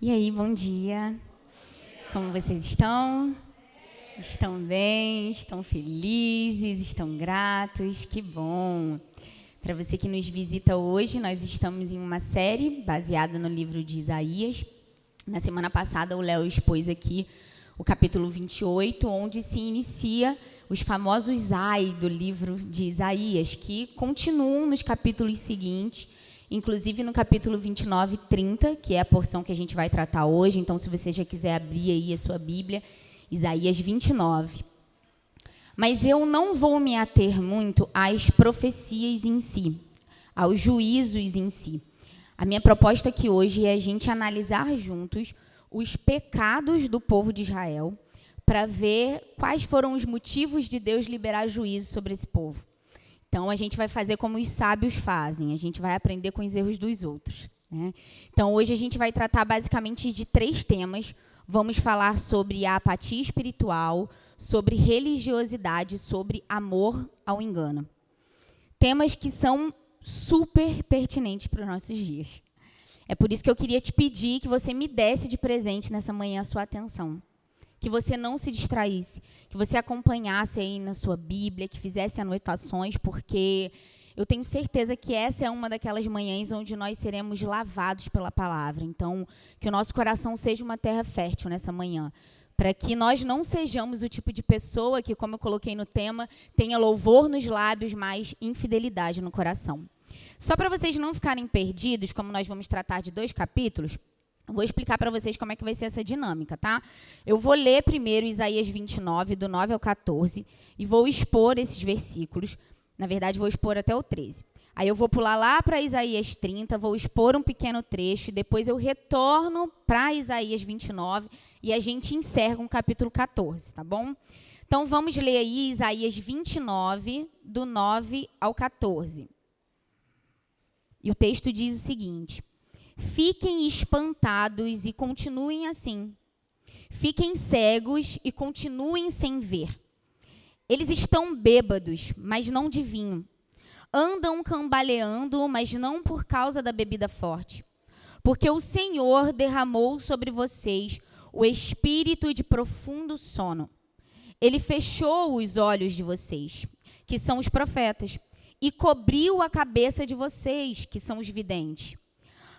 E aí, bom dia. Como vocês estão? Estão bem? Estão felizes? Estão gratos? Que bom! Para você que nos visita hoje, nós estamos em uma série baseada no livro de Isaías. Na semana passada, o Léo expôs aqui o capítulo 28, onde se inicia os famosos ai do livro de Isaías, que continuam nos capítulos seguintes, inclusive no capítulo 29 e 30, que é a porção que a gente vai tratar hoje. Então, se você já quiser abrir aí a sua Bíblia, Isaías 29. Mas eu não vou me ater muito às profecias em si, aos juízos em si. A minha proposta aqui hoje é a gente analisar juntos os pecados do povo de Israel, para ver quais foram os motivos de Deus liberar juízo sobre esse povo. Então, a gente vai fazer como os sábios fazem, a gente vai aprender com os erros dos outros, né? Então, hoje a gente vai tratar basicamente de 3 temas. Vamos falar sobre a apatia espiritual, sobre religiosidade, sobre amor ao engano. Temas que são super pertinentes para os nossos dias. É por isso que eu queria te pedir que você me desse de presente nessa manhã a sua atenção. Que você não se distraísse, que você acompanhasse aí na sua Bíblia, que fizesse anotações, porque eu tenho certeza que essa é uma daquelas manhãs onde nós seremos lavados pela palavra. Então, que o nosso coração seja uma terra fértil nessa manhã, para que nós não sejamos o tipo de pessoa que, como eu coloquei no tema, tenha louvor nos lábios, mas infidelidade no coração. Só para vocês não ficarem perdidos, como nós vamos tratar de 2 capítulos, vou explicar para vocês como é que vai ser essa dinâmica, tá? Eu vou ler primeiro Isaías 29, do 9 ao 14, e vou expor esses versículos. Na verdade, vou expor até o 13. Aí eu vou pular lá para Isaías 30, vou expor um pequeno trecho, e depois eu retorno para Isaías 29, e a gente encerra com o capítulo 14, tá bom? Então, vamos ler aí Isaías 29, do 9 ao 14. E o texto diz o seguinte: fiquem espantados e continuem assim. Fiquem cegos e continuem sem ver. Eles estão bêbados, mas não de vinho. Andam cambaleando, mas não por causa da bebida forte. Porque o Senhor derramou sobre vocês o espírito de profundo sono. Ele fechou os olhos de vocês, que são os profetas, e cobriu a cabeça de vocês, que são os videntes.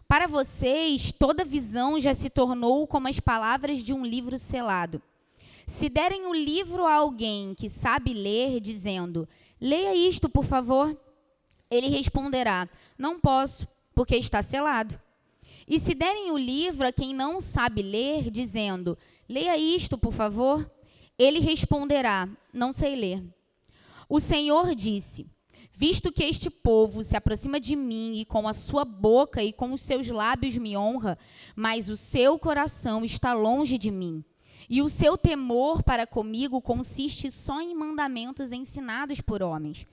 Para vocês, toda visão já se tornou como as palavras de um livro selado. Se derem o livro a alguém que sabe ler, dizendo, leia isto, por favor, ele responderá, não posso, porque está selado. E se derem o livro a quem não sabe ler, dizendo, leia isto, por favor, ele responderá, não sei ler. O Senhor disse, visto que este povo se aproxima de mim e com a sua boca e com os seus lábios me honra, mas o seu coração está longe de mim. E o seu temor para comigo consiste só em mandamentos ensinados por homens.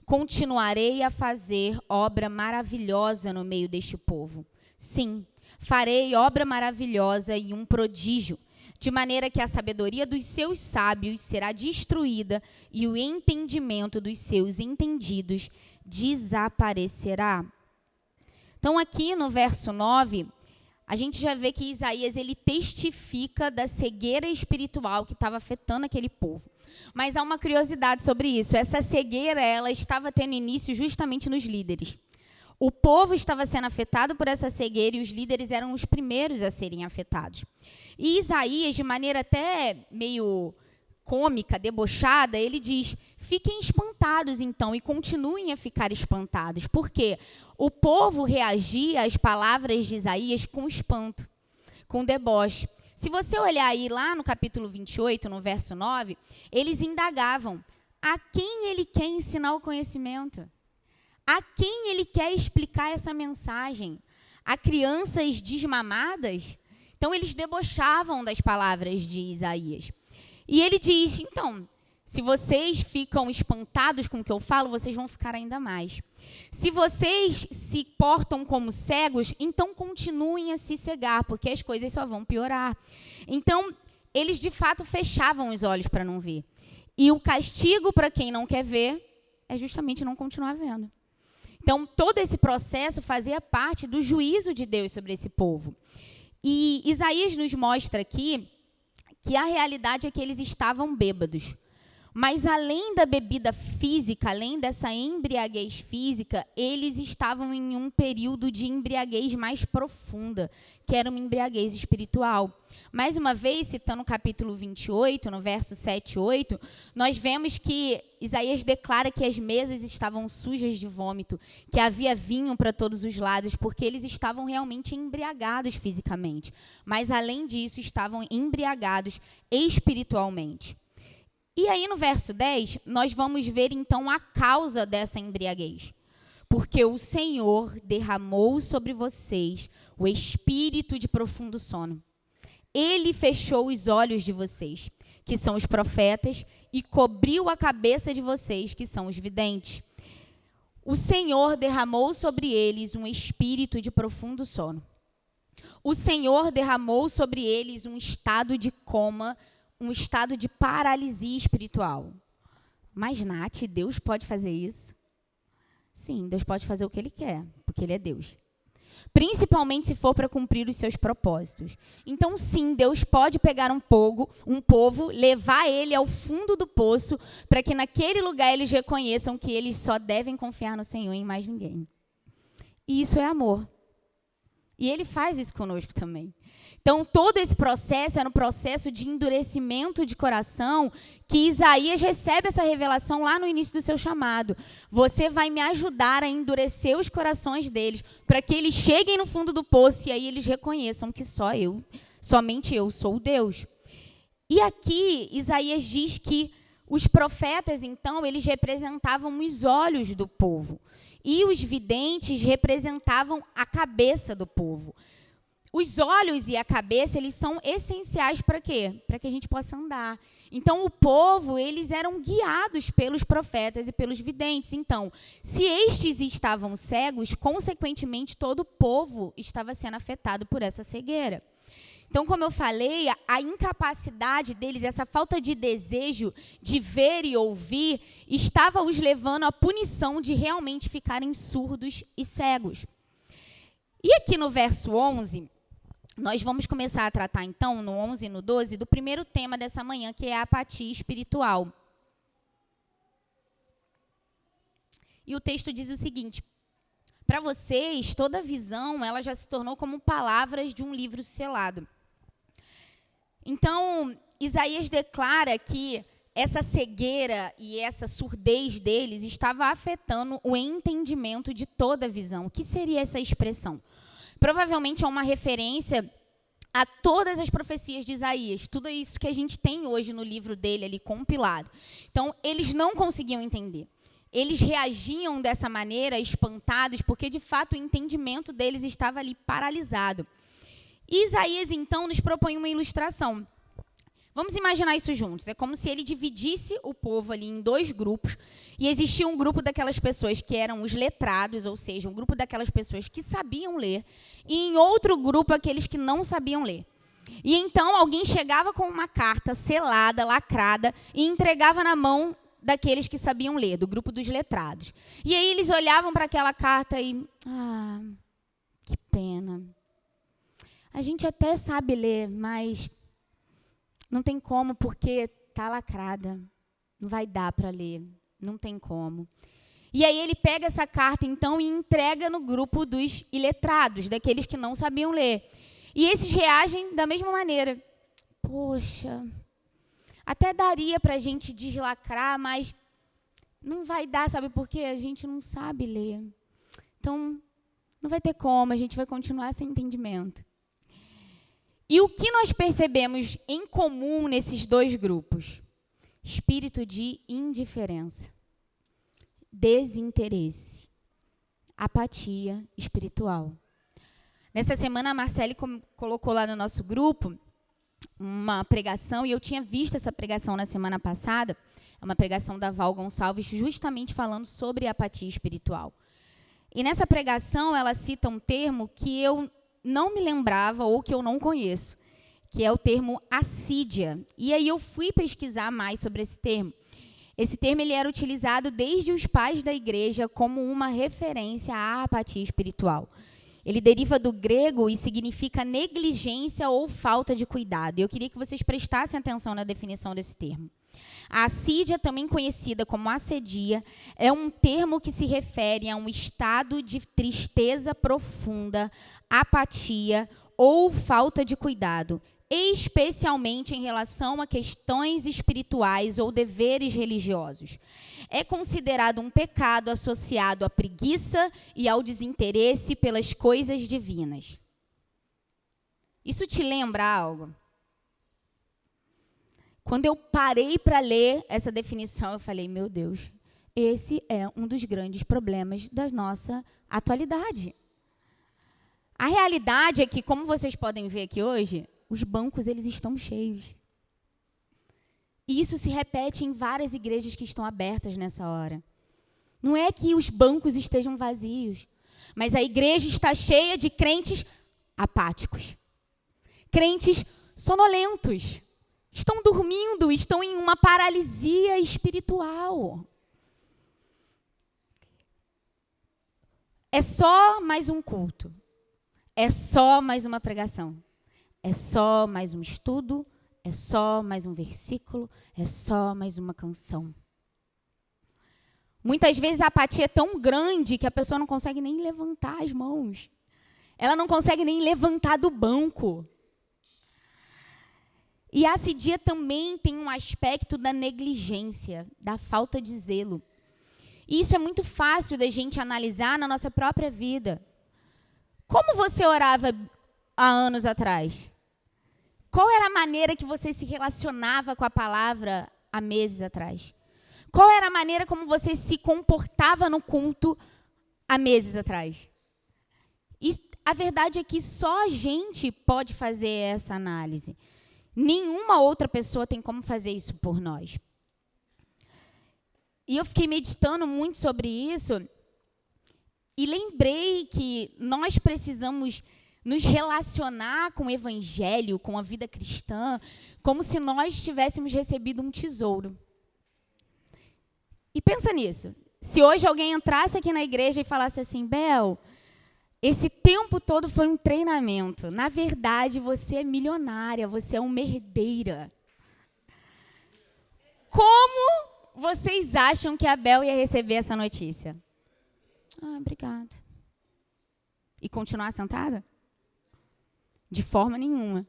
Continuarei a fazer obra maravilhosa no meio deste povo. Sim, farei obra maravilhosa e um prodígio, de maneira que a sabedoria dos seus sábios será destruída e o entendimento dos seus entendidos desaparecerá. Então, aqui no verso 9, a gente já vê que Isaías ele testifica da cegueira espiritual que estava afetando aquele povo. Mas há uma curiosidade sobre isso. Essa cegueira ela estava tendo início justamente nos líderes. O povo estava sendo afetado por essa cegueira e os líderes eram os primeiros a serem afetados. E Isaías, de maneira até meio cômica, debochada, ele diz, fiquem espantados então e continuem a ficar espantados. Por quê? O povo reagia às palavras de Isaías com espanto, com deboche. Se você olhar aí lá no capítulo 28, no verso 9, eles indagavam, a quem ele quer ensinar o conhecimento? A quem ele quer explicar essa mensagem? A crianças desmamadas? Então, eles debochavam das palavras de Isaías. E ele diz, então, se vocês ficam espantados com o que eu falo, vocês vão ficar ainda mais. Se vocês se portam como cegos, então continuem a se cegar, porque as coisas só vão piorar. Então, eles de fato fechavam os olhos para não ver. E o castigo para quem não quer ver é justamente não continuar vendo. Então, todo esse processo fazia parte do juízo de Deus sobre esse povo. E Isaías nos mostra aqui que a realidade é que eles estavam bêbados. Mas além da bebida física, além dessa embriaguez física, eles estavam em um período de embriaguez mais profunda, que era uma embriaguez espiritual. Mais uma vez, citando o capítulo 28, no verso 7 e 8, nós vemos que Isaías declara que as mesas estavam sujas de vômito, que havia vinho para todos os lados, porque eles estavam realmente embriagados fisicamente. Mas além disso, estavam embriagados espiritualmente. E aí, no verso 10, nós vamos ver, então, a causa dessa embriaguez. Porque o Senhor derramou sobre vocês o espírito de profundo sono. Ele fechou os olhos de vocês, que são os profetas, e cobriu a cabeça de vocês, que são os videntes. O Senhor derramou sobre eles um espírito de profundo sono. O Senhor derramou sobre eles um estado de coma, um estado de paralisia espiritual. Mas, Nath, Deus pode fazer isso? Sim, Deus pode fazer o que Ele quer, porque Ele é Deus. Principalmente se for para cumprir os seus propósitos. Então, sim, Deus pode pegar um povo, levar ele ao fundo do poço, para que naquele lugar eles reconheçam que eles só devem confiar no Senhor e em mais ninguém. E isso é amor. E Ele faz isso conosco também. Então, todo esse processo era um processo de endurecimento de coração que Isaías recebe essa revelação lá no início do seu chamado. Você vai me ajudar a endurecer os corações deles para que eles cheguem no fundo do poço e aí eles reconheçam que somente eu sou o Deus. E aqui, Isaías diz que os profetas, então, eles representavam os olhos do povo. E os videntes representavam a cabeça do povo. Os olhos e a cabeça, eles são essenciais para quê? Para que a gente possa andar. Então, o povo, eles eram guiados pelos profetas e pelos videntes. Então, se estes estavam cegos, consequentemente, todo o povo estava sendo afetado por essa cegueira. Então, como eu falei, a incapacidade deles, essa falta de desejo de ver e ouvir, estava os levando à punição de realmente ficarem surdos e cegos. E aqui no verso 11... nós vamos começar a tratar, então, no 11 e no 12, do primeiro tema dessa manhã, que é a apatia espiritual. E o texto diz o seguinte: para vocês, toda visão, ela já se tornou como palavras de um livro selado. Então, Isaías declara que essa cegueira e essa surdez deles estava afetando o entendimento de toda a visão. O que seria essa expressão? Provavelmente é uma referência a todas as profecias de Isaías, tudo isso que a gente tem hoje no livro dele ali compilado. Então, eles não conseguiam entender. Eles reagiam dessa maneira, espantados, porque de fato o entendimento deles estava ali paralisado. E Isaías, então, nos propõe uma ilustração. Vamos imaginar isso juntos. É como se ele dividisse o povo ali em dois grupos, e existia um grupo daquelas pessoas que eram os letrados, ou seja, um grupo daquelas pessoas que sabiam ler, e em outro grupo aqueles que não sabiam ler. E então alguém chegava com uma carta selada, lacrada, e entregava na mão daqueles que sabiam ler, do grupo dos letrados. E aí eles olhavam para aquela carta e... que pena. A gente até sabe ler, mas... não tem como, porque está lacrada. Não vai dar para ler. Não tem como. E aí ele pega essa carta, então, e entrega no grupo dos iletrados, daqueles que não sabiam ler. E esses reagem da mesma maneira. Poxa, até daria para a gente deslacrar, mas não vai dar, sabe por quê? A gente não sabe ler. Então, não vai ter como, a gente vai continuar sem entendimento. E o que nós percebemos em comum nesses dois grupos? Espírito de indiferença, desinteresse, apatia espiritual. Nessa semana, a Marcele colocou lá no nosso grupo uma pregação, e eu tinha visto essa pregação na semana passada, é uma pregação da Val Gonçalves, justamente falando sobre apatia espiritual. E nessa pregação, ela cita um termo que eu não me lembrava ou que eu não conheço, que é o termo assídia. E aí eu fui pesquisar mais sobre esse termo. Esse termo ele era utilizado desde os pais da igreja como uma referência à apatia espiritual. Ele deriva do grego e significa negligência ou falta de cuidado. E eu queria que vocês prestassem atenção na definição desse termo. A assídia, também conhecida como assedia, é um termo que se refere a um estado de tristeza profunda, apatia ou falta de cuidado, especialmente em relação a questões espirituais ou deveres religiosos. É considerado um pecado associado à preguiça e ao desinteresse pelas coisas divinas. Isso te lembra algo? Quando eu parei para ler essa definição, eu falei, meu Deus, esse é um dos grandes problemas da nossa atualidade. A realidade é que, como vocês podem ver aqui hoje, os bancos eles estão cheios. E isso se repete em várias igrejas que estão abertas nessa hora. Não é que os bancos estejam vazios, mas a igreja está cheia de crentes apáticos. Crentes sonolentos. Estão dormindo, estão em uma paralisia espiritual. É só mais um culto. É só mais uma pregação. É só mais um estudo. É só mais um versículo. É só mais uma canção. Muitas vezes a apatia é tão grande que a pessoa não consegue nem levantar as mãos. Ela não consegue nem levantar do banco. E a assedia também tem um aspecto da negligência, da falta de zelo. E isso é muito fácil da gente analisar na nossa própria vida. Como você orava há anos atrás? Qual era a maneira que você se relacionava com a palavra há meses atrás? Qual era a maneira como você se comportava no culto há meses atrás? E a verdade é que só a gente pode fazer essa análise. Nenhuma outra pessoa tem como fazer isso por nós. E eu fiquei meditando muito sobre isso e lembrei que nós precisamos nos relacionar com o evangelho, com a vida cristã, como se nós tivéssemos recebido um tesouro. E pensa nisso. Se hoje alguém entrasse aqui na igreja e falasse assim, Bel, esse tempo todo foi um treinamento. Na verdade, você é milionária, você é uma herdeira. Como vocês acham que a Bel ia receber essa notícia? Obrigada. E continuar sentada? De forma nenhuma.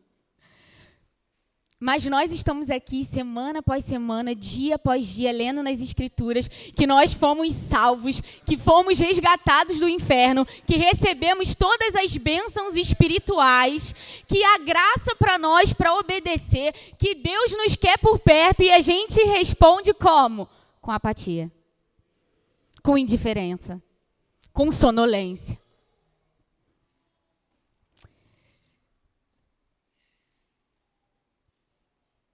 Mas nós estamos aqui semana após semana, dia após dia, lendo nas Escrituras que nós fomos salvos, que fomos resgatados do inferno, que recebemos todas as bênçãos espirituais, que há graça para nós para obedecer, que Deus nos quer por perto e a gente responde como? Com apatia, com indiferença, com sonolência.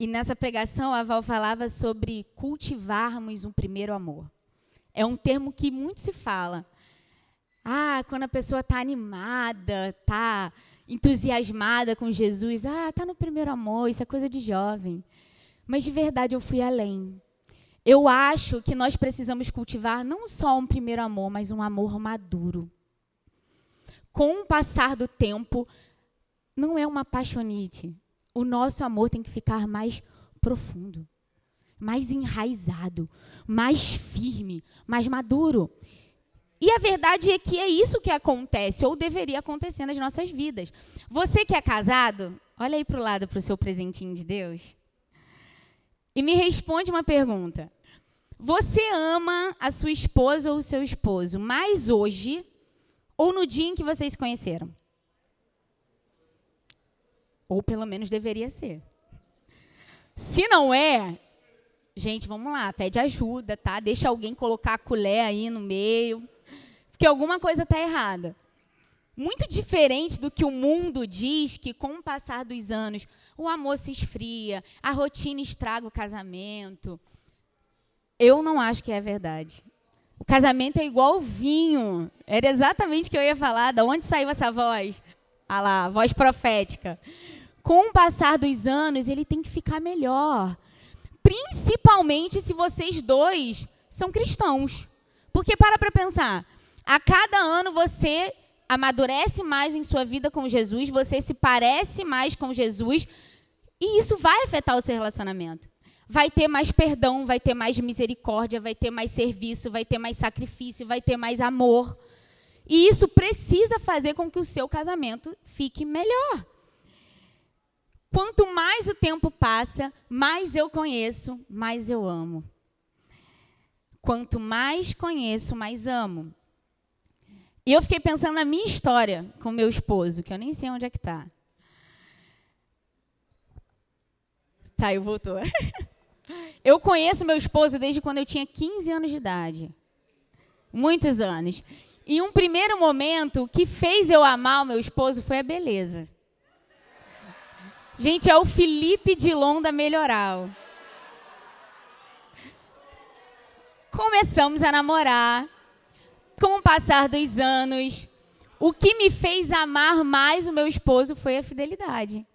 E nessa pregação, a Val falava sobre cultivarmos um primeiro amor. É um termo que muito se fala. Quando a pessoa está animada, está entusiasmada com Jesus, está no primeiro amor, isso é coisa de jovem. Mas, de verdade, eu fui além. Eu acho que nós precisamos cultivar não só um primeiro amor, mas um amor maduro. Com o passar do tempo, não é uma paixonite. O nosso amor tem que ficar mais profundo, mais enraizado, mais firme, mais maduro. E a verdade é que é isso que acontece, ou deveria acontecer nas nossas vidas. Você que é casado, olha aí para o lado, para o seu presentinho de Deus, e me responde uma pergunta. Você ama a sua esposa ou o seu esposo mais hoje ou no dia em que vocês se conheceram? Ou pelo menos deveria ser. Se não é, gente, vamos lá, pede ajuda, tá? Deixa alguém colocar a colher aí no meio, porque alguma coisa está errada. Muito diferente do que o mundo diz, que com o passar dos anos, o amor se esfria, a rotina estraga o casamento. Eu não acho que é verdade. O casamento é igual o vinho. Era exatamente o que eu ia falar. Da onde saiu essa voz? A voz profética. Com o passar dos anos, ele tem que ficar melhor. Principalmente se vocês dois são cristãos. Porque para pensar, a cada ano você amadurece mais em sua vida com Jesus, você se parece mais com Jesus, e isso vai afetar o seu relacionamento. Vai ter mais perdão, vai ter mais misericórdia, vai ter mais serviço, vai ter mais sacrifício, vai ter mais amor. E isso precisa fazer com que o seu casamento fique melhor. Quanto mais o tempo passa, mais eu conheço, mais eu amo. Quanto mais conheço, mais amo. E eu fiquei pensando na minha história com meu esposo, que eu nem sei onde é que está. Saiu, voltou. Eu conheço meu esposo desde quando eu tinha 15 anos de idade. Muitos anos. E um primeiro momento que fez eu amar o meu esposo foi a beleza. Gente, é o Felipe Dilon da Melhoral. Começamos a namorar. Com o passar dos anos, o que me fez amar mais o meu esposo foi a fidelidade.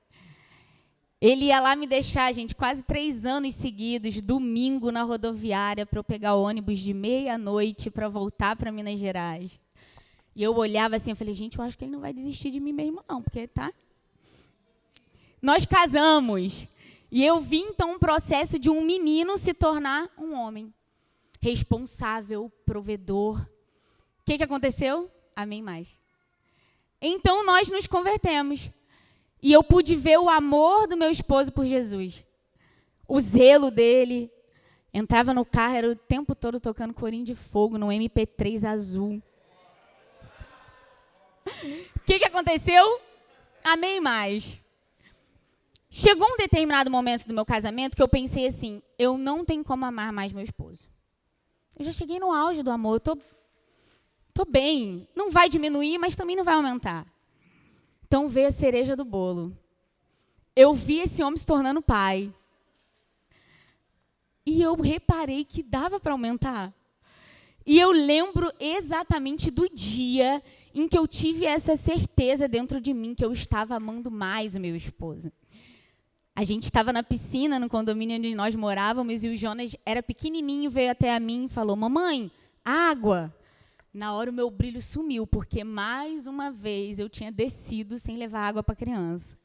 Ele ia lá me deixar, gente, quase 3 anos seguidos, domingo na rodoviária, para eu pegar o ônibus de meia-noite para voltar para Minas Gerais. E eu olhava assim, eu falei, gente, eu acho que ele não vai desistir de mim mesmo não, porque tá... Nós casamos, e eu vi então um processo de um menino se tornar um homem. Responsável, provedor. O que aconteceu? Amém mais. Então nós nos convertemos. E eu pude ver o amor do meu esposo por Jesus. O zelo dele. Entrava no carro, era o tempo todo tocando Corinho de Fogo no MP3 azul. O que aconteceu? Amei mais. Chegou um determinado momento do meu casamento que eu pensei assim, eu não tenho como amar mais meu esposo. Eu já cheguei no auge do amor, eu tô bem. Não vai diminuir, mas também não vai aumentar. Então veio a cereja do bolo. Eu vi esse homem se tornando pai. E eu reparei que dava para aumentar. E eu lembro exatamente do dia em que eu tive essa certeza dentro de mim que eu estava amando mais o meu esposo. A gente estava na piscina, no condomínio onde nós morávamos, e o Jonas era pequenininho, veio até a mim e falou, mamãe, água. Na hora o meu brilho sumiu, porque mais uma vez eu tinha descido sem levar água para a criança.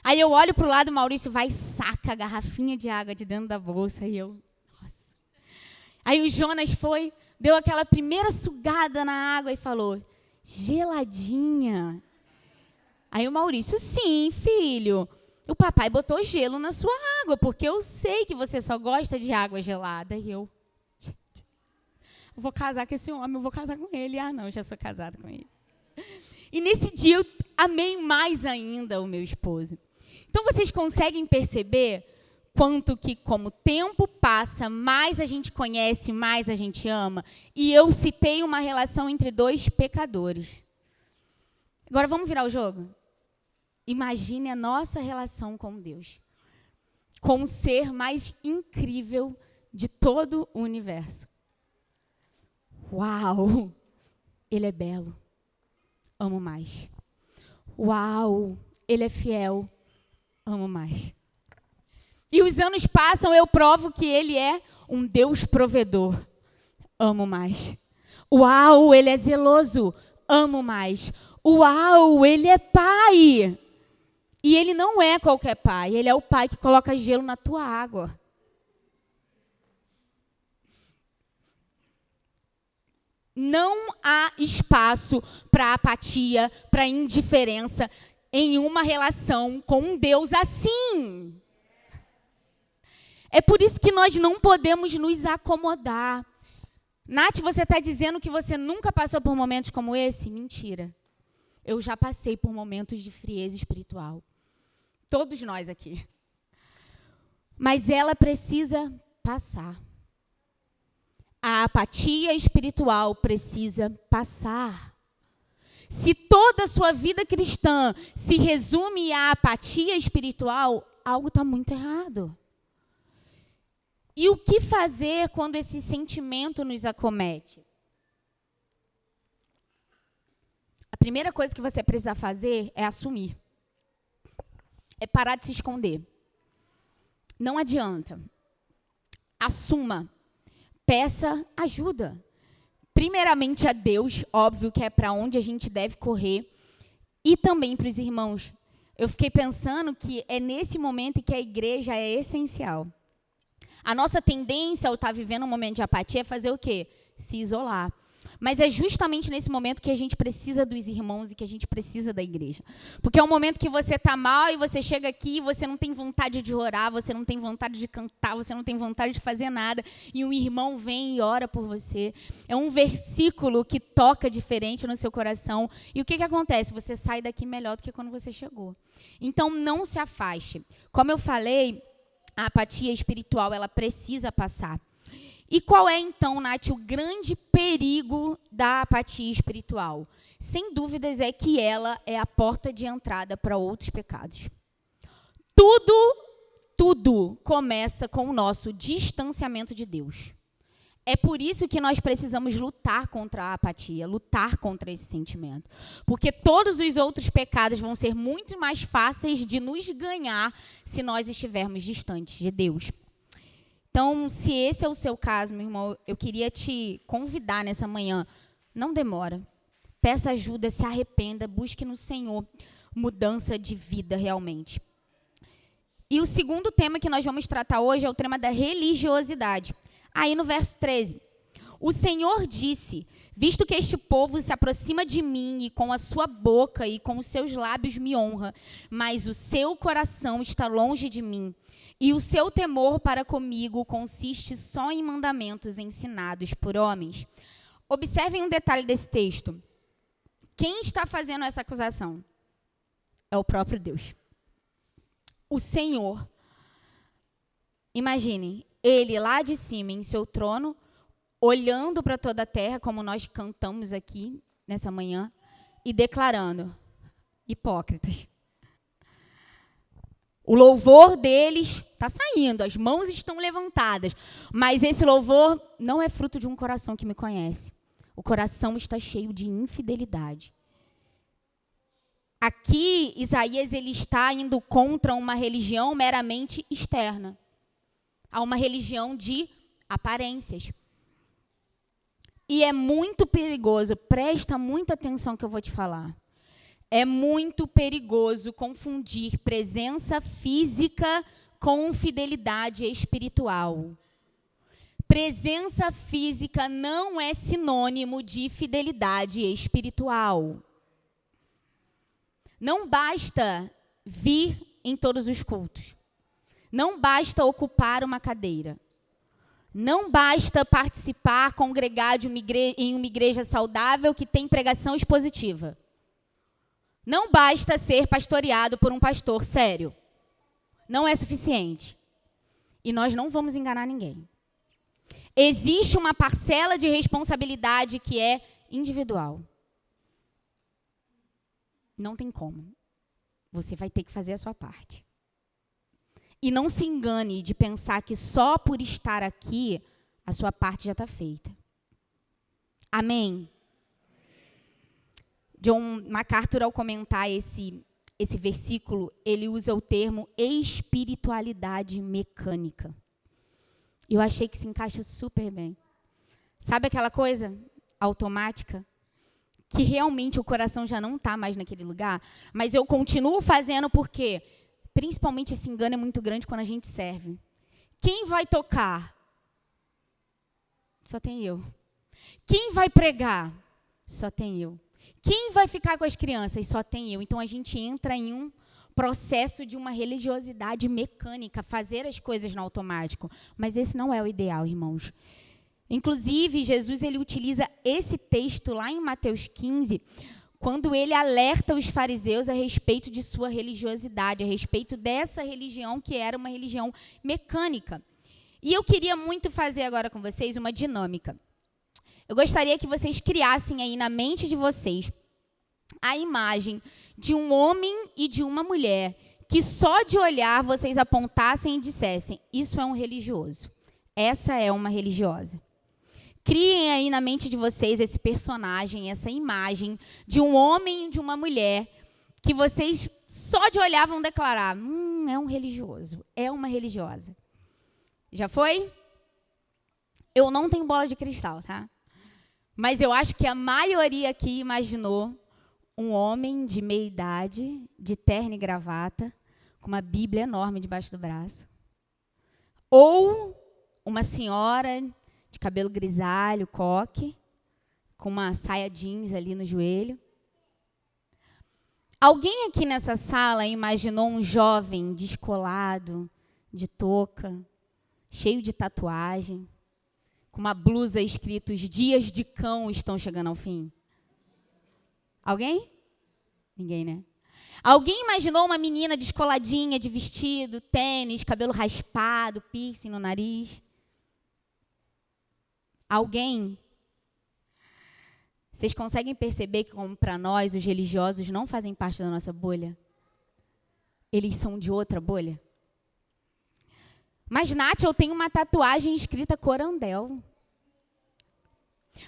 Aí eu olho para o lado, o Maurício vai e saca a garrafinha de água de dentro da bolsa, e eu, nossa. Aí o Jonas foi, deu aquela primeira sugada na água e falou, geladinha. Aí o Maurício, sim, filho. O papai botou gelo na sua água, porque eu sei que você só gosta de água gelada. E eu, gente, eu vou casar com esse homem, eu vou casar com ele. Ah, não, já sou casada com ele. E nesse dia eu amei mais ainda o meu esposo. Então vocês conseguem perceber quanto que, como o tempo passa, mais a gente conhece, mais a gente ama. E eu citei uma relação entre 2 pecadores. Agora vamos virar o jogo? Imagine a nossa relação com Deus, com o ser mais incrível de todo o universo. Uau! Ele é belo. Amo mais. Uau! Ele é fiel. Amo mais. E os anos passam, eu provo que ele é um Deus provedor. Amo mais. Uau! Ele é zeloso. Amo mais. Uau! Ele é pai. E ele não é qualquer pai, ele é o pai que coloca gelo na tua água. Não há espaço para apatia, para indiferença em uma relação com um Deus assim. É por isso que nós não podemos nos acomodar. Nath, você está dizendo que você nunca passou por momentos como esse? Mentira. Eu já passei por momentos de frieza espiritual. Todos nós aqui. Mas ela precisa passar. A apatia espiritual precisa passar. Se toda a sua vida cristã se resume à apatia espiritual, algo está muito errado. E o que fazer quando esse sentimento nos acomete? A primeira coisa que você precisa fazer é assumir. É parar de se esconder. Não adianta. Assuma. Peça ajuda. primeiramente a Deus, óbvio que é para onde a gente deve correr, e também para os irmãos. Eu fiquei pensando que é nesse momento que a igreja é essencial. A nossa tendência ao estar vivendo um momento de apatia é fazer o quê? Se isolar. Mas é justamente nesse momento que a gente precisa dos irmãos e que a gente precisa da igreja. Porque é um momento que você está mal e você chega aqui e você não tem vontade de orar, você não tem vontade de cantar, você não tem vontade de fazer nada. E um irmão vem e ora por você. É um versículo que toca diferente no seu coração. E o que acontece? Você sai daqui melhor do que quando você chegou. Então, não se afaste. Como eu falei, a apatia espiritual, ela precisa passar. E qual é, então, Nath, o grande perigo da apatia espiritual? Sem dúvidas é que ela é a porta de entrada para outros pecados. Tudo começa com o nosso distanciamento de Deus. É por isso que nós precisamos lutar contra a apatia, lutar contra esse sentimento. Porque todos os outros pecados vão ser muito mais fáceis de nos ganhar se nós estivermos distantes de Deus. Então, se esse é o seu caso, meu irmão, eu queria te convidar nessa manhã. Não demora. Peça ajuda, se arrependa, busque no Senhor mudança de vida realmente. E o segundo tema que nós vamos tratar hoje é o tema da religiosidade. Aí no verso 13. O Senhor disse, visto que este povo se aproxima de mim e com a sua boca e com os seus lábios me honra, mas o seu coração está longe de mim, e o seu temor para comigo consiste só em mandamentos ensinados por homens. Observem um detalhe desse texto. Quem está fazendo essa acusação? É o próprio Deus. O Senhor. Imaginem, ele lá de cima em seu trono, olhando para toda a terra, como nós cantamos aqui nessa manhã, e declarando, hipócritas. O louvor deles está saindo, as mãos estão levantadas, mas esse louvor não é fruto de um coração que me conhece. O coração está cheio de infidelidade. Aqui, Isaías ele está indo contra uma religião meramente externa. Há uma religião de aparências. E é muito perigoso, presta muita atenção que eu vou te falar. É muito perigoso confundir presença física com fidelidade espiritual. Presença física não é sinônimo de fidelidade espiritual. Não basta vir em todos os cultos. Não basta ocupar uma cadeira. Não basta participar, congregar em uma igreja saudável que tem pregação expositiva. Não basta ser pastoreado por um pastor sério. Não é suficiente. E nós não vamos enganar ninguém. Existe uma parcela de responsabilidade que é individual. Não tem como. Você vai ter que fazer a sua parte. E não se engane de pensar que só por estar aqui, a sua parte já está feita. Amém? John MacArthur, ao comentar esse versículo, ele usa o termo espiritualidade mecânica. Eu achei que se encaixa super bem. Sabe aquela coisa automática? Que realmente o coração já não está mais naquele lugar, mas eu continuo fazendo porque, principalmente esse engano é muito grande quando a gente serve. Quem vai tocar? Só tem eu. Quem vai pregar? Só tem eu. Quem vai ficar com as crianças? Só tem eu. Então a gente entra em um processo de uma religiosidade mecânica, fazer as coisas no automático. Mas esse não é o ideal, irmãos. Inclusive, Jesus ele utiliza esse texto lá em Mateus 15, quando ele alerta os fariseus a respeito de sua religiosidade, a respeito dessa religião que era uma religião mecânica. E eu queria muito fazer agora com vocês uma dinâmica. Eu gostaria que vocês criassem aí na mente de vocês a imagem de um homem e de uma mulher que só de olhar vocês apontassem e dissessem, isso é um religioso, essa é uma religiosa. Criem aí na mente de vocês esse personagem, essa imagem de um homem e de uma mulher que vocês só de olhar vão declarar, é um religioso, é uma religiosa. Já foi? Eu não tenho bola de cristal, tá? Mas eu acho que a maioria aqui imaginou um homem de meia idade, de terno e gravata, com uma Bíblia enorme debaixo do braço. Ou uma senhora de cabelo grisalho, coque, com uma saia jeans ali no joelho. Alguém aqui nessa sala imaginou um jovem descolado, de touca, cheio de tatuagem, com uma blusa escrito: os dias de cão estão chegando ao fim? Alguém? Ninguém, né? Alguém imaginou uma menina descoladinha, de vestido, tênis, cabelo raspado, piercing no nariz? Alguém? Vocês conseguem perceber que, como para nós, os religiosos não fazem parte da nossa bolha? Eles são de outra bolha? Mas, Nath, eu tenho uma tatuagem escrita Corandel.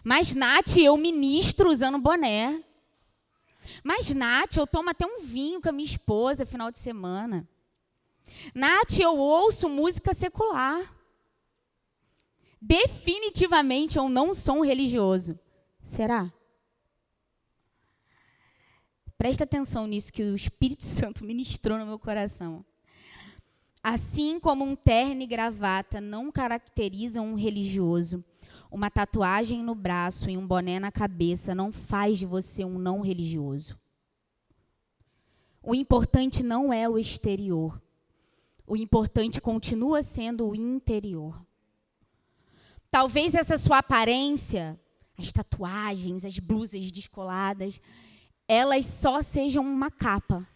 Mas, Nath, eu ministro usando boné. Mas, Nath, eu tomo até um vinho com a minha esposa final de semana. Nath, eu ouço música secular. Definitivamente eu não sou um religioso. Será? Presta atenção nisso que o Espírito Santo ministrou no meu coração. Assim como um terno e gravata não caracterizam um religioso, uma tatuagem no braço e um boné na cabeça não faz de você um não religioso. O importante não é o exterior. O importante continua sendo o interior. Talvez essa sua aparência, as tatuagens, as blusas descoladas, elas só sejam uma capa.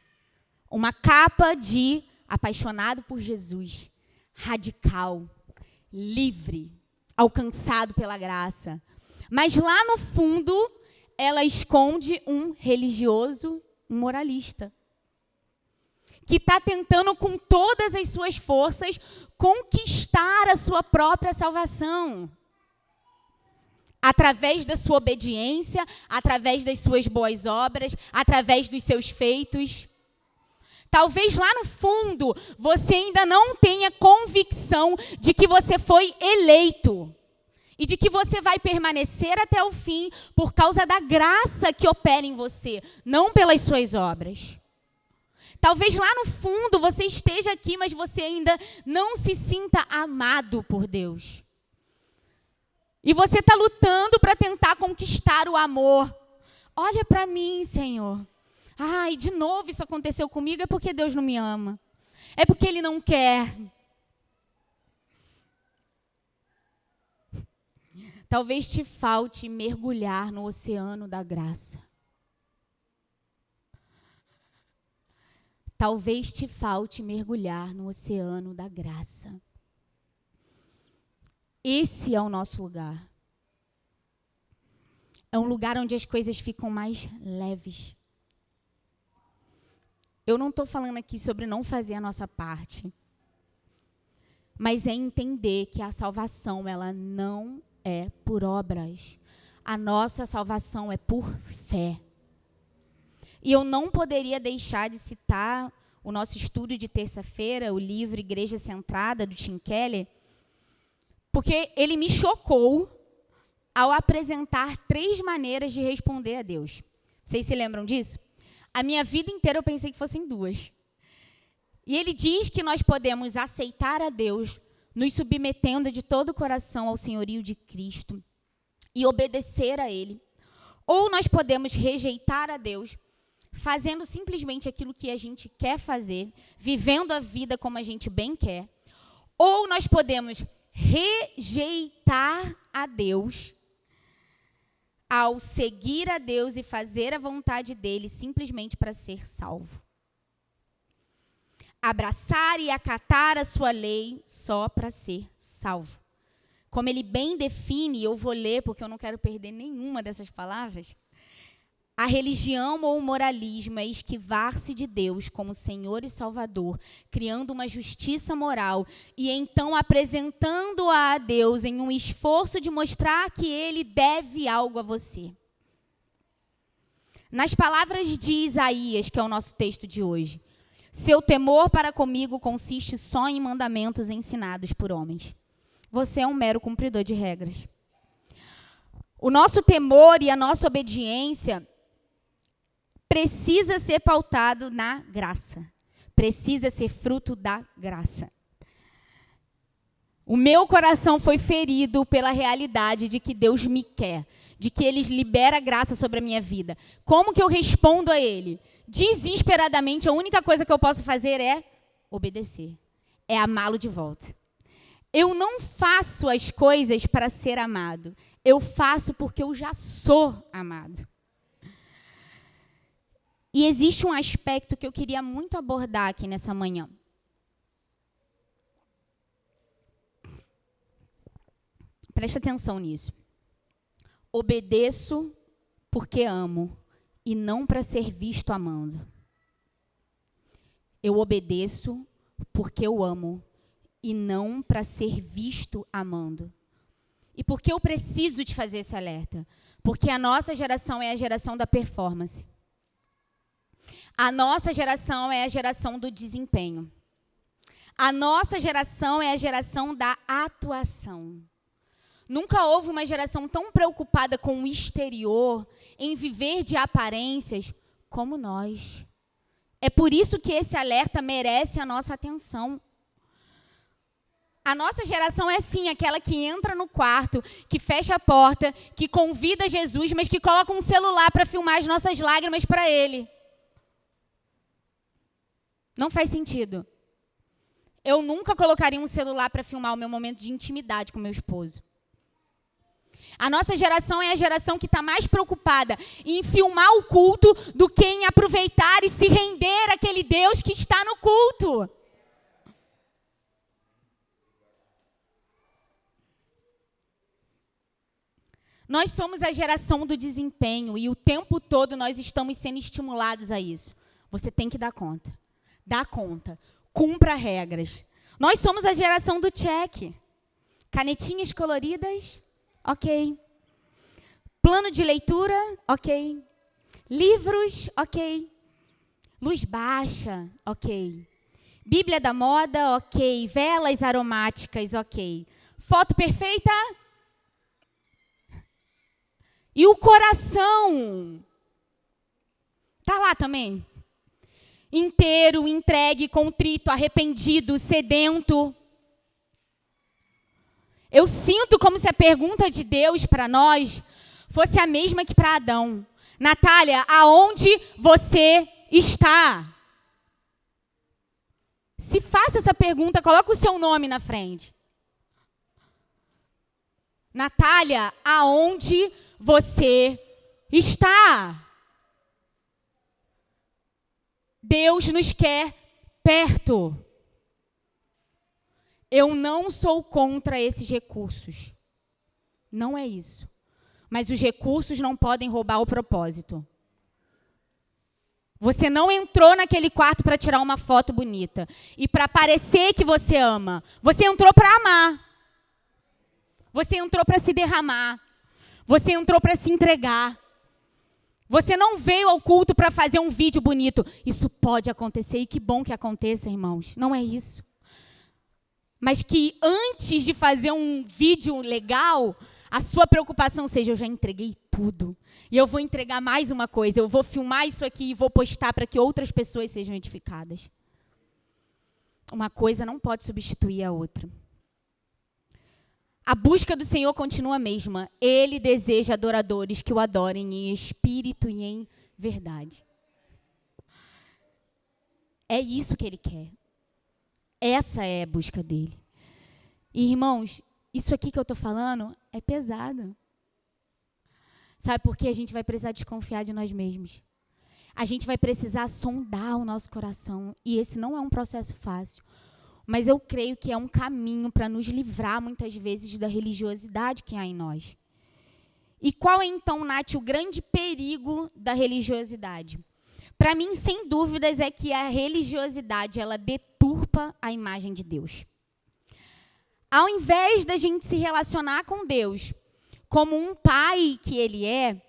Uma capa de apaixonado por Jesus, radical, livre, alcançado pela graça. Mas lá no fundo, ela esconde um religioso, um moralista, que está tentando com todas as suas forças conquistar a sua própria salvação. Através da sua obediência, através das suas boas obras, através dos seus feitos. Talvez lá no fundo você ainda não tenha convicção de que você foi eleito e de que você vai permanecer até o fim por causa da graça que opera em você, não pelas suas obras. Talvez lá no fundo você esteja aqui, mas você ainda não se sinta amado por Deus. E você está lutando para tentar conquistar o amor. Olha para mim, Senhor. Ai, de novo isso aconteceu comigo, é porque Deus não me ama. É porque Ele não quer. Talvez te falte mergulhar no oceano da graça. Talvez te falte mergulhar no oceano da graça. Esse é o nosso lugar. É um lugar onde as coisas ficam mais leves. Eu não estou falando aqui sobre não fazer a nossa parte, mas é entender que a salvação, ela não é por obras. A nossa salvação é por fé. E eu não poderia deixar de citar o nosso estudo de terça-feira, o livro Igreja Centrada, do Tim Keller, porque ele me chocou ao apresentar 3 maneiras de responder a Deus. Vocês se lembram disso? A minha vida inteira eu pensei que fossem 2. E ele diz que nós podemos aceitar a Deus, nos submetendo de todo o coração ao senhorio de Cristo e obedecer a Ele. Ou nós podemos rejeitar a Deus, fazendo simplesmente aquilo que a gente quer fazer, vivendo a vida como a gente bem quer. Ou nós podemos rejeitar a Deus ao seguir a Deus e fazer a vontade dele simplesmente para ser salvo. Abraçar e acatar a sua lei só para ser salvo. Como ele bem define, eu vou ler porque eu não quero perder nenhuma dessas palavras. A religião ou o moralismo é esquivar-se de Deus como Senhor e Salvador, criando uma justiça moral e então apresentando-a a Deus em um esforço de mostrar que Ele deve algo a você. Nas palavras de Isaías, que é o nosso texto de hoje, seu temor para comigo consiste só em mandamentos ensinados por homens. Você é um mero cumpridor de regras. O nosso temor e a nossa obediência precisa ser pautado na graça. Precisa ser fruto da graça. O meu coração foi ferido pela realidade de que Deus me quer, de que Ele libera graça sobre a minha vida. Como que eu respondo a Ele? Desesperadamente, a única coisa que eu posso fazer é obedecer, é amá-lo de volta. Eu não faço as coisas para ser amado, eu faço porque eu já sou amado. E existe um aspecto que eu queria muito abordar aqui nessa manhã. Preste atenção nisso. Obedeço porque amo e não para ser visto amando. Eu obedeço porque eu amo e não para ser visto amando. E por que eu preciso de fazer esse alerta? Porque a nossa geração é a geração da performance. A nossa geração é a geração do desempenho. A nossa geração é a geração da atuação. Nunca houve uma geração tão preocupada com o exterior, em viver de aparências, como nós. É por isso que esse alerta merece a nossa atenção. A nossa geração é sim aquela que entra no quarto, que fecha a porta, que convida Jesus, mas que coloca um celular para filmar as nossas lágrimas para Ele. Não faz sentido. Eu nunca colocaria um celular para filmar o meu momento de intimidade com meu esposo. A nossa geração é a geração que está mais preocupada em filmar o culto do que em aproveitar e se render àquele Deus que está no culto. Nós somos a geração do desempenho e o tempo todo nós estamos sendo estimulados a isso. Você tem que dar conta. Dá conta. Cumpra regras. Nós somos a geração do check. Canetinhas coloridas, ok. Plano de leitura, ok. Livros, ok. Luz baixa, ok. Bíblia da moda, ok. Velas aromáticas, ok. Foto perfeita? E o coração? Tá lá também? Inteiro, entregue, contrito, arrependido, sedento. Eu sinto como se a pergunta de Deus para nós fosse a mesma que para Adão. Natália, aonde você está? Se faça essa pergunta, coloca o seu nome na frente. Natália, aonde você está? Deus nos quer perto. Eu não sou contra esses recursos. Não é isso. Mas os recursos não podem roubar o propósito. Você não entrou naquele quarto para tirar uma foto bonita e para parecer que você ama. Você entrou para amar. Você entrou para se derramar. Você entrou para se entregar. Você não veio ao culto para fazer um vídeo bonito. Isso pode acontecer e que bom que aconteça, irmãos. Não é isso. Mas que antes de fazer um vídeo legal, a sua preocupação seja: eu já entreguei tudo. E eu vou entregar mais uma coisa. Eu vou filmar isso aqui e vou postar para que outras pessoas sejam edificadas. Uma coisa não pode substituir a outra. A busca do Senhor continua a mesma. Ele deseja adoradores que o adorem em espírito e em verdade. É isso que Ele quer. Essa é a busca dele. E, irmãos, isso aqui que eu estou falando é pesado. Sabe por quê? A gente vai precisar desconfiar de nós mesmos. A gente vai precisar sondar o nosso coração. E esse não é um processo fácil. Mas eu creio que é um caminho para nos livrar, muitas vezes, da religiosidade que há em nós. E qual é, então, Nath, o grande perigo da religiosidade? Para mim, sem dúvidas, é que a religiosidade, ela deturpa a imagem de Deus. Ao invés da gente se relacionar com Deus como um pai que Ele é,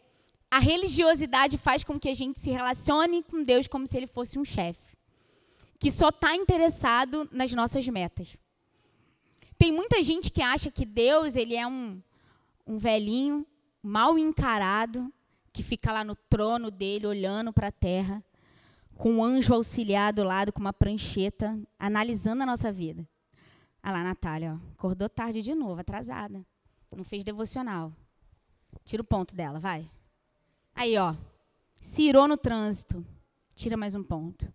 a religiosidade faz com que a gente se relacione com Deus como se Ele fosse um chefe, que só está interessado nas nossas metas. Tem muita gente que acha que Deus, Ele é um velhinho mal encarado, que fica lá no trono dele, olhando para a terra, com um anjo auxiliar do lado, com uma prancheta, analisando a nossa vida. Olha lá, Natália, ó, acordou tarde de novo, atrasada. Não fez devocional. Tira o ponto dela, vai. Aí, ó, se irou no trânsito. Tira mais um ponto.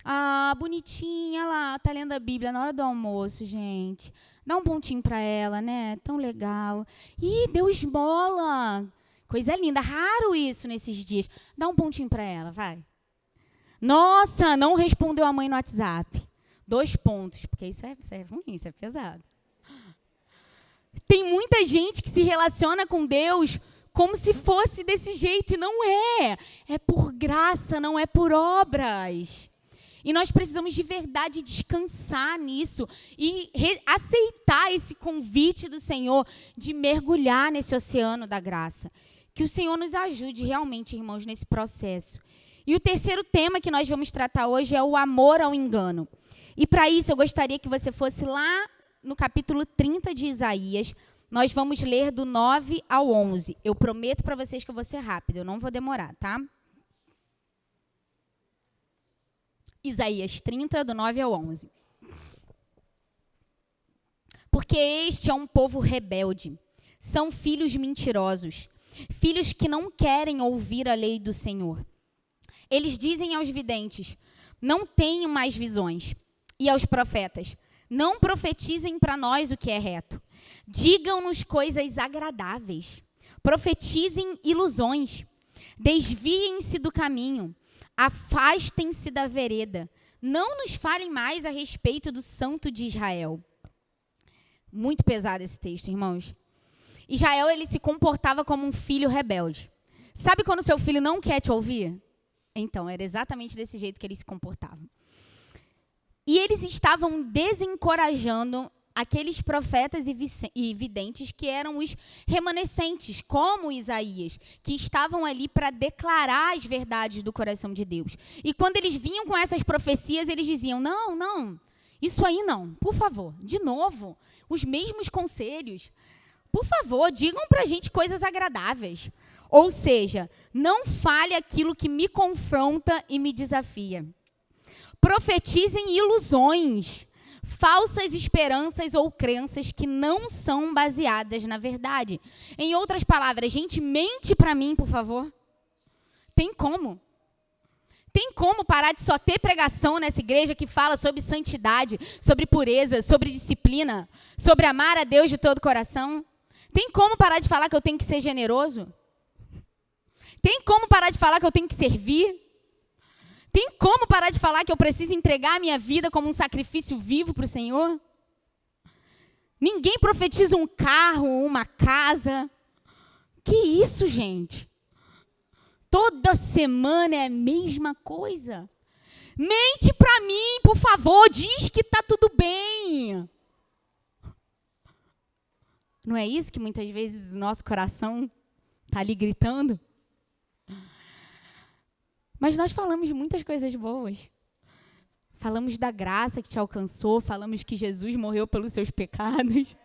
Ah, bonitinha lá, tá lendo a Bíblia na hora do almoço, gente. Dá um pontinho para ela, né? Tão legal. Ih, deu esmola. Coisa linda, raro isso nesses dias. Dá um pontinho para ela, vai. Nossa, não respondeu a mãe no WhatsApp. 2 pontos, porque isso é ruim, isso é pesado. Tem muita gente que se relaciona com Deus como se fosse desse jeito, e não é. É por graça, não é por obras. E nós precisamos de verdade descansar nisso e aceitar esse convite do Senhor de mergulhar nesse oceano da graça. Que o Senhor nos ajude realmente, irmãos, nesse processo. E o terceiro tema que nós vamos tratar hoje é o amor ao engano. E para isso eu gostaria que você fosse lá no capítulo 30 de Isaías. Nós vamos ler do 9 ao 11. Eu prometo para vocês que eu vou ser rápido, eu não vou demorar, tá? Isaías 30, do 9 ao 11. Porque este é um povo rebelde, são filhos mentirosos, filhos que não querem ouvir a lei do Senhor. Eles dizem aos videntes, não tenham mais visões, e aos profetas, não profetizem para nós o que é reto. Digam-nos coisas agradáveis, profetizem ilusões, desviem-se do caminho, afastem-se da vereda, não nos falem mais a respeito do Santo de Israel. Muito pesado esse texto, irmãos. Israel, ele se comportava como um filho rebelde. Sabe quando seu filho não quer te ouvir? Então, era exatamente desse jeito que eles se comportavam. E eles estavam desencorajando aqueles profetas e videntes que eram os remanescentes, como Isaías, que estavam ali para declarar as verdades do coração de Deus. E quando eles vinham com essas profecias, eles diziam, não, isso aí não, por favor, de novo, os mesmos conselhos. Por favor, digam para a gente coisas agradáveis. Ou seja, não fale aquilo que me confronta e me desafia. Profetizem ilusões, falsas esperanças ou crenças que não são baseadas na verdade. Em outras palavras, gente, mente para mim, por favor. Tem como? Tem como parar de só ter pregação nessa igreja que fala sobre santidade, sobre pureza, sobre disciplina, sobre amar a Deus de todo o coração? Tem como parar de falar que eu tenho que ser generoso? Tem como parar de falar que eu tenho que servir? Tem como parar de falar que eu preciso entregar a minha vida como um sacrifício vivo para o Senhor? Ninguém profetiza um carro, uma casa. Que isso, gente? Toda semana é a mesma coisa. Mente para mim, por favor, diz que está tudo bem. Não é isso que muitas vezes o nosso coração está ali gritando? Mas nós falamos muitas coisas boas. Falamos da graça que te alcançou, falamos que Jesus morreu pelos seus pecados.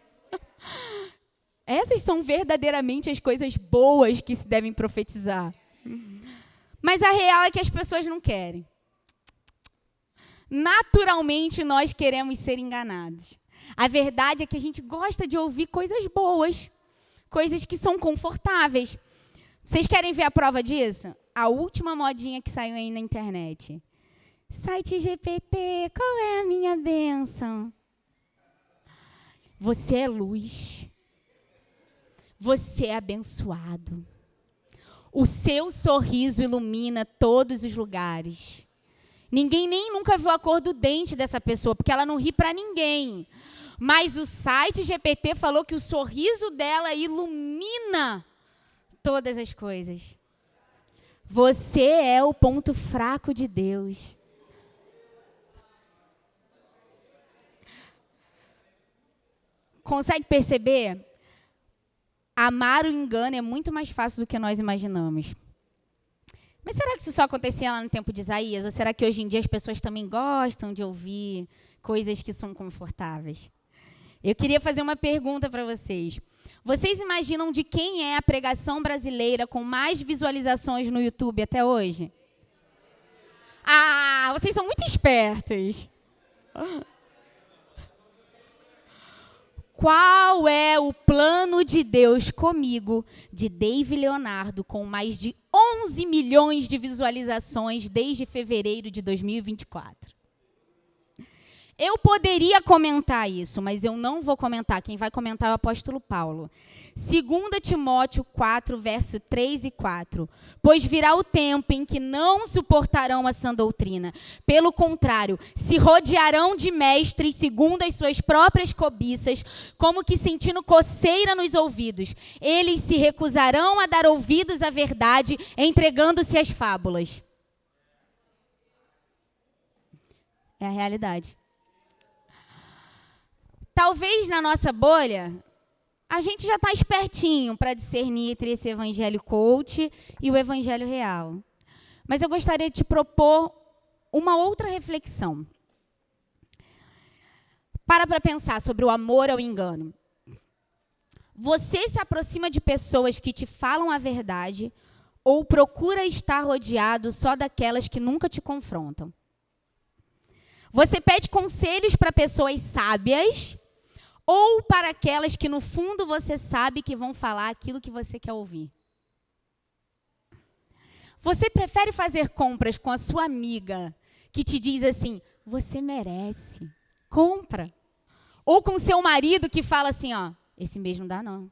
Essas são verdadeiramente as coisas boas que se devem profetizar. Mas a real é que as pessoas não querem. Naturalmente, nós queremos ser enganados. A verdade é que a gente gosta de ouvir coisas boas, coisas que são confortáveis. Vocês querem ver a prova disso? A última modinha que saiu aí na internet. Site GPT, qual é a minha bênção? Você é luz. Você é abençoado. O seu sorriso ilumina todos os lugares. Ninguém nem nunca viu a cor do dente dessa pessoa, porque ela não ri para ninguém. Mas o site GPT falou que o sorriso dela ilumina todas as coisas. Você é o ponto fraco de Deus. Consegue perceber? Amar o engano é muito mais fácil do que nós imaginamos. Mas será que isso só acontecia lá no tempo de Isaías? Ou será que hoje em dia as pessoas também gostam de ouvir coisas que são confortáveis? Eu queria fazer uma pergunta para vocês. Vocês imaginam de quem é a pregação brasileira com mais visualizações no YouTube até hoje? Ah, vocês são muito espertos. Qual é o plano de Deus comigo, de Dave Leonardo, com mais de 11 milhões de visualizações desde fevereiro de 2024? Eu poderia comentar isso, mas eu não vou comentar. Quem vai comentar é o apóstolo Paulo. 2 Timóteo 4, verso 3 e 4. Pois virá o tempo em que não suportarão a sã doutrina. Pelo contrário, se rodearão de mestres segundo as suas próprias cobiças, como que sentindo coceira nos ouvidos. Eles se recusarão a dar ouvidos à verdade, entregando-se às fábulas. É a realidade. Talvez na nossa bolha, a gente já está espertinho para discernir entre esse evangelho coach e o evangelho real. Mas eu gostaria de te propor uma outra reflexão. Para pensar sobre o amor ao engano. Você se aproxima de pessoas que te falam a verdade ou procura estar rodeado só daquelas que nunca te confrontam? Você pede conselhos para pessoas sábias ou para aquelas que, no fundo, você sabe que vão falar aquilo que você quer ouvir? Você prefere fazer compras com a sua amiga que te diz assim, você merece, compra. Ou com seu marido que fala assim, ó, esse mês não dá não,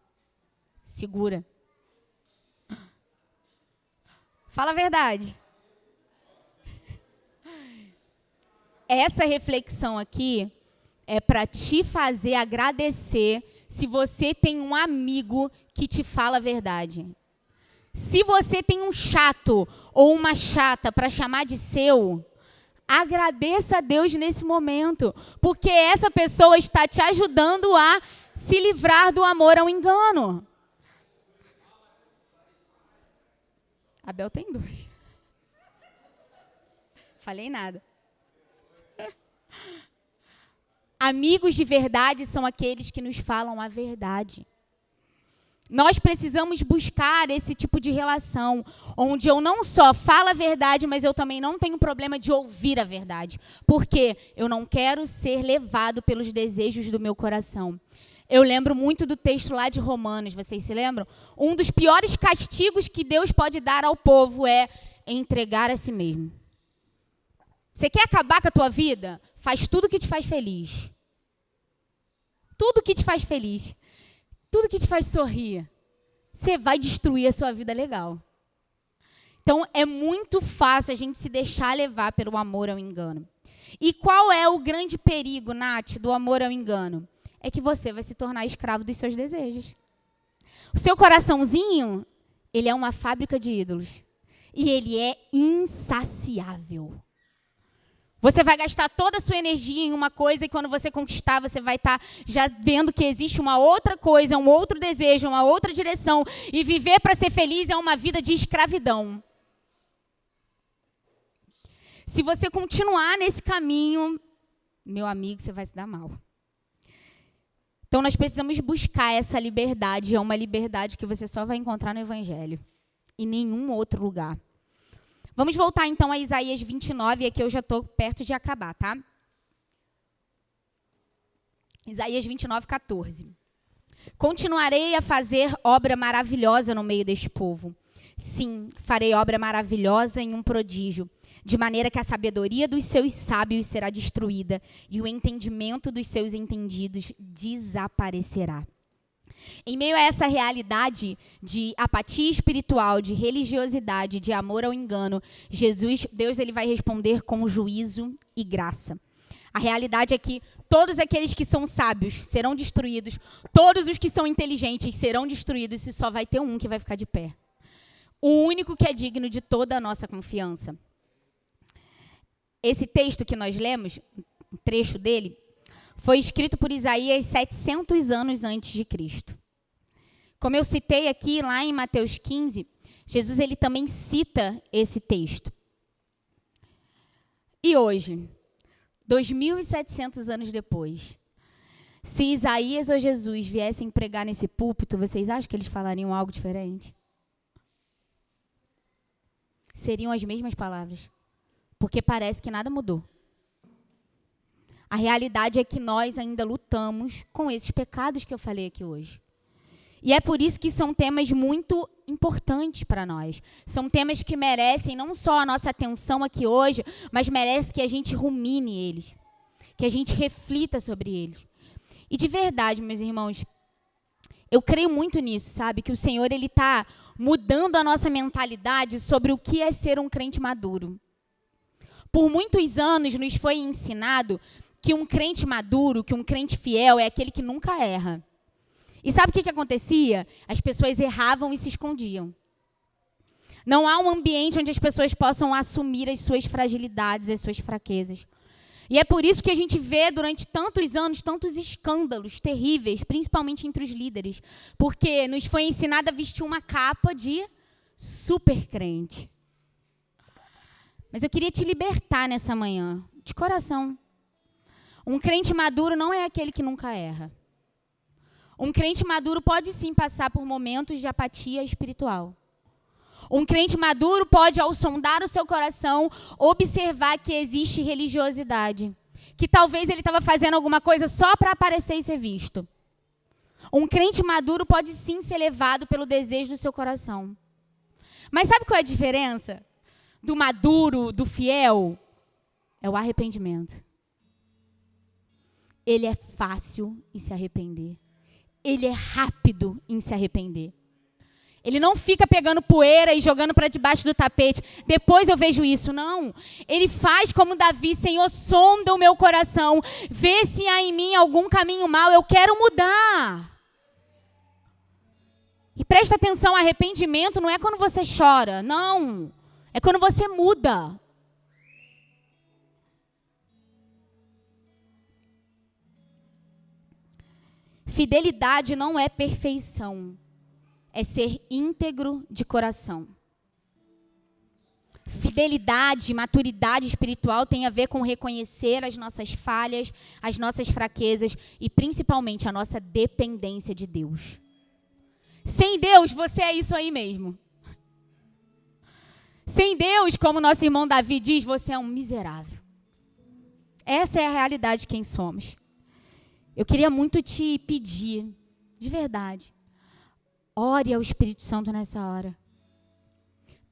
segura. Fala a verdade. Essa reflexão aqui é para te fazer agradecer se você tem um amigo que te fala a verdade. Se você tem um chato ou uma chata para chamar de seu, agradeça a Deus nesse momento, porque essa pessoa está te ajudando a se livrar do amor ao engano. Abel tem 2. Falei nada. Amigos de verdade são aqueles que nos falam a verdade. Nós precisamos buscar esse tipo de relação, onde eu não só falo a verdade, mas eu também não tenho problema de ouvir a verdade. Porque eu não quero ser levado pelos desejos do meu coração. Eu lembro muito do texto lá de Romanos, vocês se lembram? Um dos piores castigos que Deus pode dar ao povo é entregar a si mesmo. Você quer acabar com a tua vida? Faz tudo que te faz feliz. Tudo que te faz feliz. Tudo que te faz sorrir. Você vai destruir a sua vida legal. Então, é muito fácil a gente se deixar levar pelo amor ao engano. E qual é o grande perigo, Nath, do amor ao engano? É que você vai se tornar escravo dos seus desejos. O seu coraçãozinho, ele é uma fábrica de ídolos. E ele é insaciável. Você vai gastar toda a sua energia em uma coisa e quando você conquistar, você vai estar já vendo que existe uma outra coisa, um outro desejo, uma outra direção. E viver para ser feliz é uma vida de escravidão. Se você continuar nesse caminho, meu amigo, você vai se dar mal. Então, nós precisamos buscar essa liberdade. É uma liberdade que você só vai encontrar no Evangelho. Em nenhum outro lugar. Vamos voltar, então, a Isaías 29. E aqui eu já estou perto de acabar, tá? Isaías 29, 14. Continuarei a fazer obra maravilhosa no meio deste povo. Sim, farei obra maravilhosa em um prodígio, de maneira que a sabedoria dos seus sábios será destruída e o entendimento dos seus entendidos desaparecerá. Em meio a essa realidade de apatia espiritual, de religiosidade, de amor ao engano, Deus ele vai responder com juízo e graça. A realidade é que todos aqueles que são sábios serão destruídos, todos os que são inteligentes serão destruídos e só vai ter um que vai ficar de pé. O único que é digno de toda a nossa confiança. Esse texto que nós lemos, um trecho dele, foi escrito por Isaías 700 anos antes de Cristo. Como eu citei aqui, lá em Mateus 15, Jesus ele também cita esse texto. E hoje, 2.700 anos depois, Se Isaías ou Jesus viessem pregar nesse púlpito, vocês acham que eles falariam algo diferente? Seriam as mesmas palavras. Porque parece que nada mudou. A realidade é que nós ainda lutamos com esses pecados que eu falei aqui hoje. E é por isso que são temas muito importantes para nós. São temas que merecem não só a nossa atenção aqui hoje, mas merecem que a gente rumine eles. Que a gente reflita sobre eles. E de verdade, meus irmãos, eu creio muito nisso, sabe? Que o Senhor, Ele está mudando a nossa mentalidade sobre o que é ser um crente maduro. Por muitos anos nos foi ensinado que um crente maduro, que um crente fiel é aquele que nunca erra. E sabe o que acontecia? As pessoas erravam e se escondiam. Não há um ambiente onde as pessoas possam assumir as suas fragilidades, as suas fraquezas. E é por isso que a gente vê durante tantos anos, tantos escândalos terríveis, principalmente entre os líderes. Porque nos foi ensinado a vestir uma capa de super crente. Mas eu queria te libertar nessa manhã, de coração. Um crente maduro não é aquele que nunca erra. Um crente maduro pode sim passar por momentos de apatia espiritual. Um crente maduro pode, ao sondar o seu coração, observar que existe religiosidade. Que talvez ele estava fazendo alguma coisa só para aparecer e ser visto. Um crente maduro pode sim ser levado pelo desejo do seu coração. Mas sabe qual é a diferença do maduro, do fiel? É o arrependimento. Ele é fácil em se arrepender. Ele é rápido em se arrepender. Ele não fica pegando poeira e jogando para debaixo do tapete. Depois eu vejo isso. Não. Ele faz como Davi. Senhor, sonda o meu coração. Vê se há em mim algum caminho mau. Eu quero mudar. E presta atenção, arrependimento não é quando você chora. Não. É quando você muda. Fidelidade não é perfeição. É ser íntegro de coração. Fidelidade, maturidade espiritual tem a ver com reconhecer as nossas falhas, as nossas fraquezas e principalmente a nossa dependência de Deus. Sem Deus, você é isso aí mesmo. Sem Deus, como nosso irmão Davi diz, você é um miserável. Essa é a realidade de quem somos. Eu queria muito te pedir, de verdade, ore ao Espírito Santo nessa hora.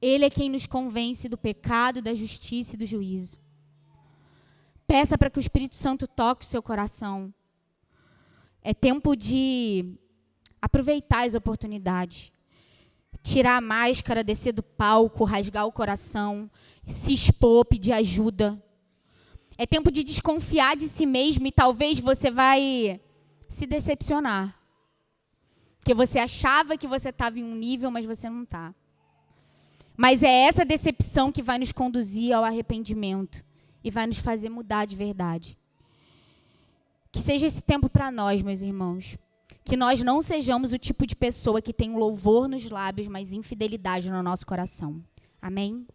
Ele é quem nos convence do pecado, da justiça e do juízo. Peça para que o Espírito Santo toque o seu coração. É tempo de aproveitar as oportunidades. Tirar a máscara, descer do palco, rasgar o coração, se expor, pedir ajuda. É tempo de desconfiar de si mesmo e talvez você vai se decepcionar. Porque você achava que você estava em um nível, mas você não está. Mas é essa decepção que vai nos conduzir ao arrependimento e vai nos fazer mudar de verdade. Que seja esse tempo para nós, meus irmãos. Que nós não sejamos o tipo de pessoa que tem um louvor nos lábios, mas infidelidade no nosso coração. Amém?